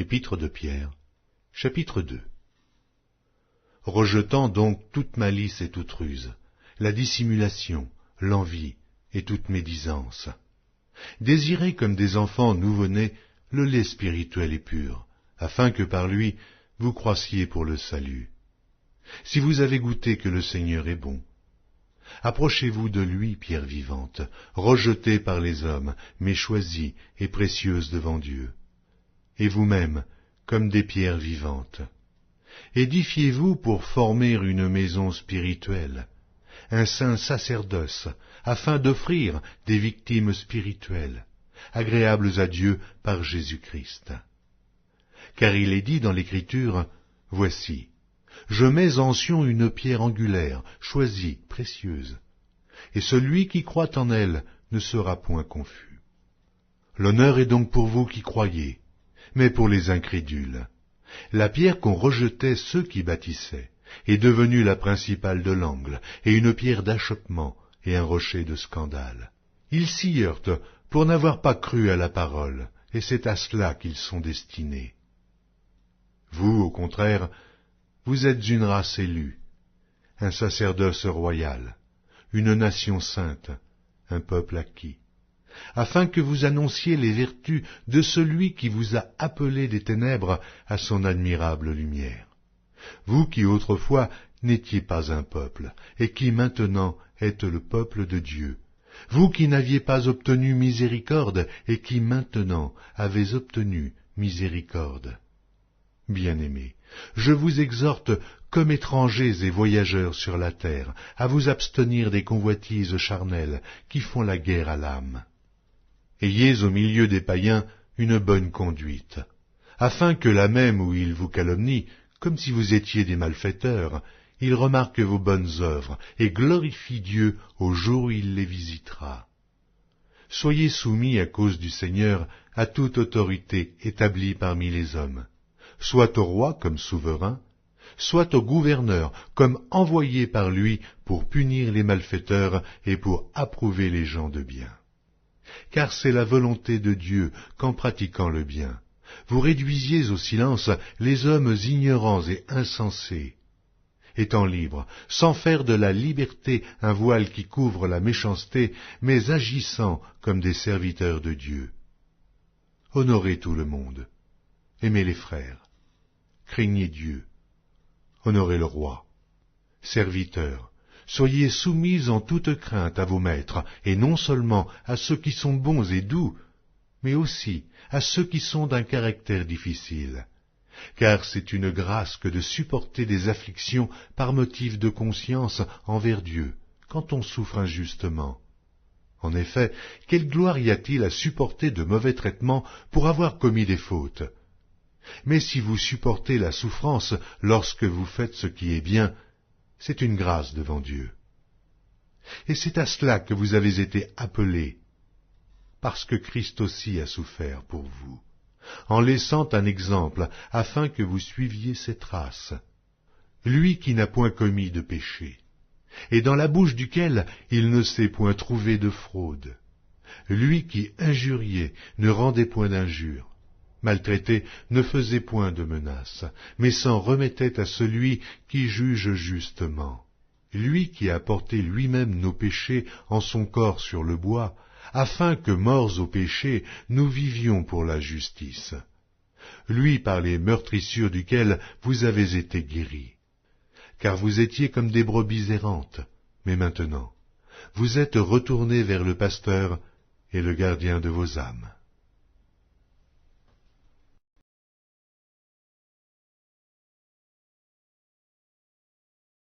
Épître de Pierre, chapitre 2. Rejetant donc toute malice et toute ruse, la dissimulation, l'envie et toute médisance, désirez comme des enfants nouveau-nés le lait spirituel et pur, afin que par lui vous croissiez pour le salut. Si vous avez goûté que le Seigneur est bon, approchez-vous de lui, pierre vivante, rejetée par les hommes, mais choisie et précieuse devant Dieu. Et vous-même, comme des pierres vivantes, édifiez-vous pour former une maison spirituelle, un saint sacerdoce, afin d'offrir des victimes spirituelles, agréables à Dieu par Jésus-Christ. Car il est dit dans l'Écriture, « Voici, je mets en Sion une pierre angulaire, choisie, précieuse, et celui qui croit en elle ne sera point confus. » L'honneur est donc pour vous qui croyez, mais pour les incrédules. La pierre qu'ont rejetait ceux qui bâtissaient est devenue la principale de l'angle, et une pierre d'achoppement et un rocher de scandale. Ils s'y heurtent pour n'avoir pas cru à la parole, et c'est à cela qu'ils sont destinés. Vous, au contraire, vous êtes une race élue, un sacerdoce royal, une nation sainte, un peuple acquis, afin que vous annonciez les vertus de celui qui vous a appelé des ténèbres à son admirable lumière. Vous qui autrefois n'étiez pas un peuple, et qui maintenant êtes le peuple de Dieu, vous qui n'aviez pas obtenu miséricorde, et qui maintenant avez obtenu miséricorde. Bien-aimés, je vous exhorte, comme étrangers et voyageurs sur la terre, à vous abstenir des convoitises charnelles qui font la guerre à l'âme. Ayez au milieu des païens une bonne conduite, afin que là même où ils vous calomnient, comme si vous étiez des malfaiteurs, ils remarquent vos bonnes œuvres et glorifient Dieu au jour où il les visitera. Soyez soumis à cause du Seigneur à toute autorité établie parmi les hommes, soit au roi comme souverain, soit au gouverneur comme envoyé par lui pour punir les malfaiteurs et pour approuver les gens de bien. Car c'est la volonté de Dieu qu'en pratiquant le bien, vous réduisiez au silence les hommes ignorants et insensés, étant libres, sans faire de la liberté un voile qui couvre la méchanceté, mais agissant comme des serviteurs de Dieu. Honorez tout le monde, aimez les frères, craignez Dieu, honorez le roi. Serviteurs, soyez soumis en toute crainte à vos maîtres, et non seulement à ceux qui sont bons et doux, mais aussi à ceux qui sont d'un caractère difficile. Car c'est une grâce que de supporter des afflictions par motif de conscience envers Dieu, quand on souffre injustement. En effet, quelle gloire y a-t-il à supporter de mauvais traitements pour avoir commis des fautes? Mais si vous supportez la souffrance lorsque vous faites ce qui est bien, c'est une grâce devant Dieu. Et c'est à cela que vous avez été appelés, parce que Christ aussi a souffert pour vous, en laissant un exemple, afin que vous suiviez ses traces. Lui qui n'a point commis de péché, et dans la bouche duquel il ne s'est point trouvé de fraude. Lui qui injuriait ne rendait point d'injure, maltraité ne faisait point de menaces, mais s'en remettait à celui qui juge justement. Lui qui a porté lui-même nos péchés en son corps sur le bois, afin que, morts au péché, nous vivions pour la justice. Lui par les meurtrissures duquel vous avez été guéris. Car vous étiez comme des brebis errantes, mais maintenant, vous êtes retournés vers le pasteur et le gardien de vos âmes.